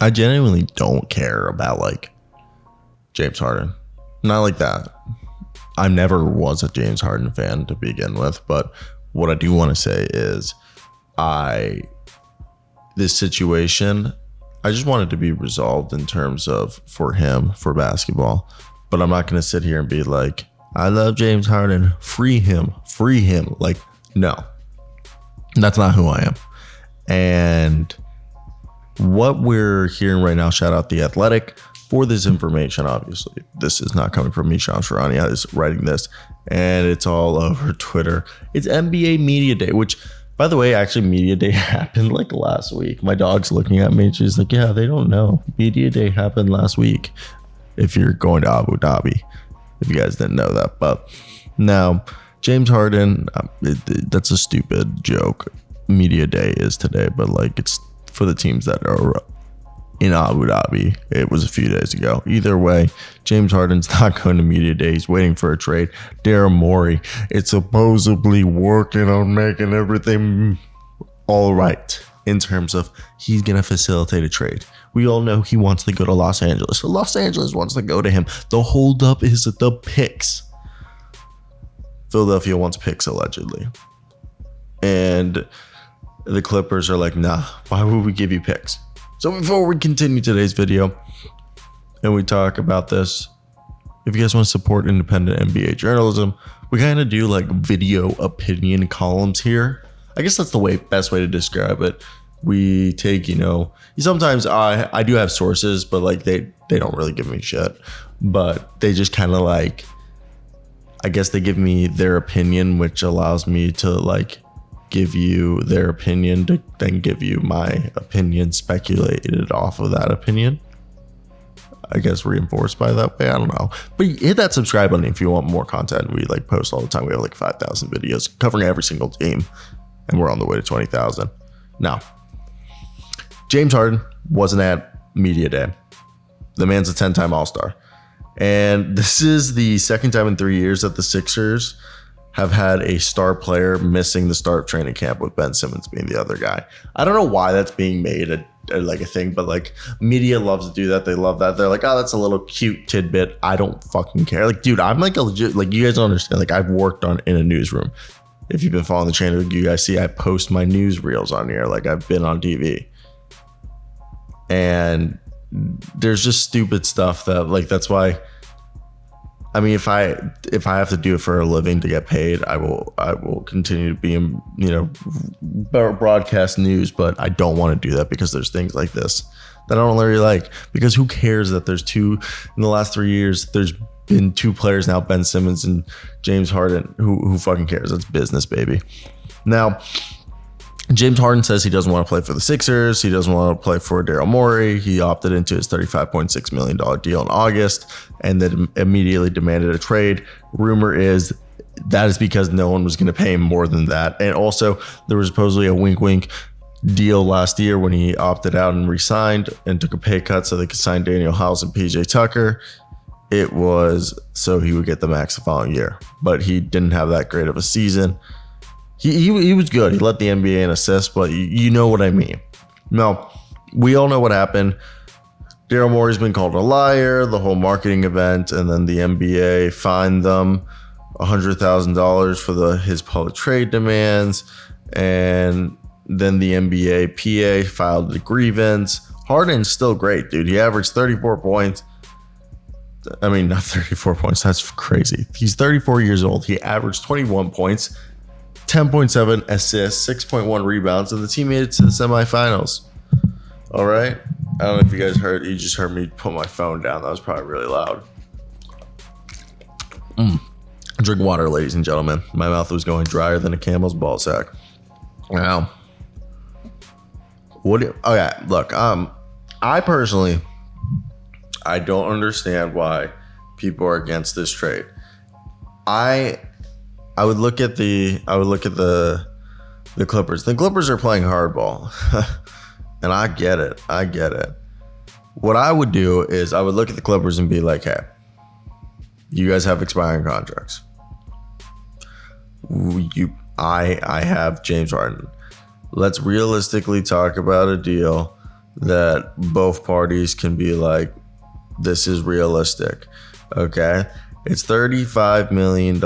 I genuinely don't care about like James Harden. Not like that. I never was a James Harden fan to begin with, but what I do want to say is this situation, I just want it to be resolved in terms of for him, for basketball. But I'm not going to sit here and be like, I love James Harden. Free him. Like, no, that's not who I am. And what we're hearing right now, shout out The Athletic for this information. Obviously, this is not coming from me, Sean Sharani. I was writing this and it's all over Twitter. It's NBA Media Day, which, by the way, actually Media Day happened like last week. My dog's looking at me. She's like, yeah, they don't know. Media Day happened last week. If you're going to Abu Dhabi, if you guys didn't know that. But now, James Harden, that's a stupid joke. Media Day is today, but like it's for the teams that are in Abu Dhabi. It was a few days ago. Either way, James Harden's not going to Media Day. He's waiting for a trade. Daryl Morey is supposedly working on making everything all right in terms of he's going to facilitate a trade. We all know he wants to go to Los Angeles. So Los Angeles wants to go to him. The holdup is the picks. Philadelphia wants picks, allegedly. And the Clippers are like, nah, why would we give you picks? So before we continue today's video and we talk about this, if you guys want to support independent NBA journalism, we kind of do like video opinion columns here. I guess that's the best way to describe it. We take, sometimes I do have sources, but like they don't really give me shit. But they just kind of like, I guess they give me their opinion, which allows me to like give you their opinion to then give you my opinion speculated off of that opinion. I guess reinforced by that way. I don't know. But hit that subscribe button if you want more content. We like post all the time. We have like 5,000 videos covering every single team. And we're on the way to 20,000. Now, James Harden wasn't at Media Day. The man's a 10-time All-Star. And this is the second time in 3 years that the Sixers have had a star player missing the start of training camp, with Ben Simmons being the other guy. I don't know why that's being made a thing, but like media loves to do that. They love that. They're like, oh, that's a little cute tidbit. I don't fucking care. Like, dude, I'm like a legit, like, you guys don't understand. Like, I've worked in a newsroom. If you've been following the channel, you guys see I post my news reels on here. Like, I've been on TV. And there's just stupid stuff that, like, that's why, I mean, if I have to do it for a living to get paid, I will continue to be in, broadcast news, but I don't want to do that because there's things like this that I don't really like. Because who cares that there's in the last 3 years, there's been two players now, Ben Simmons and James Harden. Who fucking cares? That's business, baby. Now, James Harden says he doesn't want to play for the Sixers. He doesn't want to play for Daryl Morey. He opted into his $35.6 million deal in August and then immediately demanded a trade. Rumor is that is because no one was going to pay him more than that. And also, there was supposedly a wink-wink deal last year when he opted out and re-signed and took a pay cut so they could sign Daniel House and PJ Tucker. It was so he would get the max the following year. But he didn't have that great of a season. He was good. He led the NBA in assists, but you know what I mean. No, we all know what happened. Daryl Morey's been called a liar, the whole marketing event, and then the NBA fined them $100,000 for his public trade demands, and then the NBA PA filed the grievance. Harden's still great, dude. He averaged 34 points. I mean, not 34 points. That's crazy. He's 34 years old. He averaged 21 points. 10.7 assists, 6.1 rebounds, and the team made it to the semifinals. All right. I don't know if you guys heard. You just heard me put my phone down. That was probably really loud. Drink water, ladies and gentlemen. My mouth was going drier than a camel's ball sack. Now, look. I personally, I don't understand why people are against this trade. I would look at the Clippers. The Clippers are playing hardball. And I get it. What I would do is I would look at the Clippers and be like, hey, you guys have expiring contracts. I have James Harden. Let's realistically talk about a deal that both parties can be like, this is realistic. Okay. It's $35 million.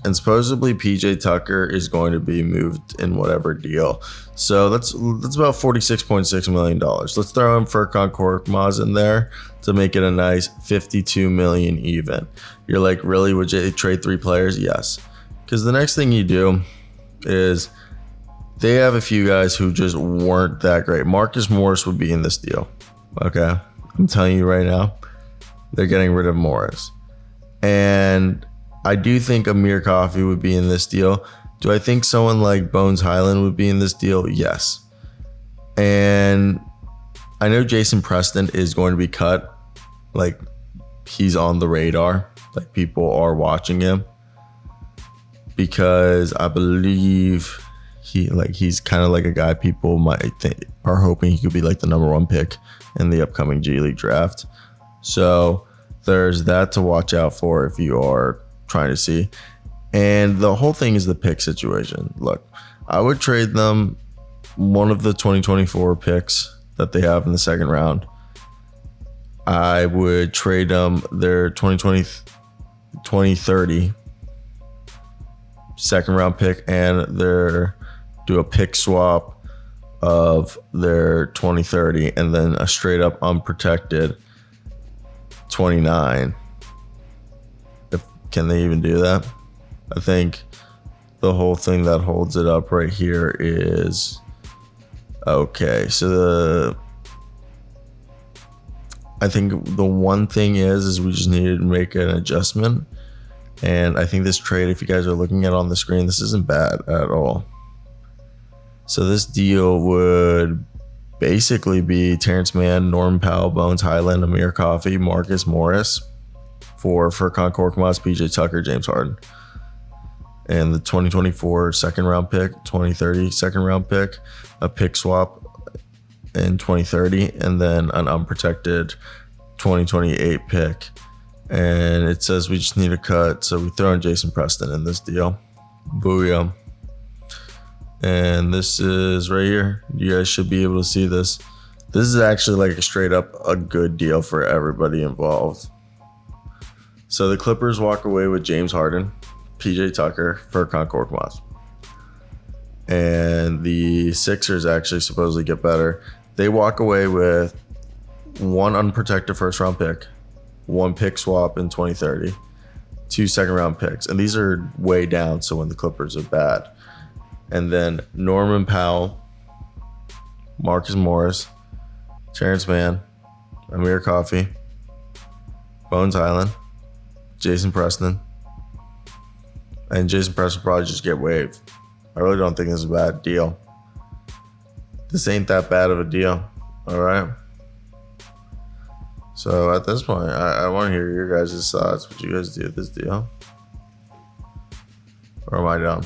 And supposedly PJ Tucker is going to be moved in whatever deal. So that's about $46.6 million. Let's throw in Furkan Korkmaz in there to make it a nice $52 million even. You're like, really? Would you trade 3 players? Yes. Because the next thing you do is they have a few guys who just weren't that great. Marcus Morris would be in this deal. Okay. I'm telling you right now, they're getting rid of Morris. And I do think Amir Coffey would be in this deal. Do I think someone like Bones Highland would be in this deal? Yes. And I know Jason Preston is going to be cut. Like, he's on the radar. Like, people are watching him. Because I believe he's kind of like a guy people might think are hoping he could be like the number 1 pick in the upcoming G League draft. So there's that to watch out for if you are trying to see. And the whole thing is the pick situation. Look, I would trade them one of the 2024 picks that they have in the second round. I would trade them their 2030 second round pick and do a pick swap of their 2030 and then a straight up unprotected 29. Can they even do that? I think the whole thing that holds it up right here is okay. So I think the one thing is we just needed to make an adjustment. And I think this trade, if you guys are looking at it on the screen, this isn't bad at all. So this deal would basically be Terrence Mann, Norman Powell, Bones Highland, Amir Coffey, Marcus Morris for Furkan Korkmaz, PJ Tucker, James Harden. And the 2024 second round pick, 2030 second round pick, a pick swap in 2030, and then an unprotected 2028 pick. And it says we just need a cut, so we throw in Jason Preston in this deal. Booyah. And this is right here. You guys should be able to see this. This is actually like a straight up a good deal for everybody involved. So the Clippers walk away with James Harden, PJ Tucker, Furkan Korkmaz. And the Sixers actually supposedly get better. They walk away with 1 unprotected first round pick, 1 pick swap in 2030, 2 second round picks. And these are way down, so when the Clippers are bad. And then Norman Powell, Marcus Morris, Terrence Mann, Amir Coffey, Bones Highland, Jason Preston. And Jason Preston will probably just get waived. I really don't think this is a bad deal. This ain't that bad of a deal. All right. So at this point, I want to hear your guys' thoughts. What you guys do with this deal? Or am I dumb?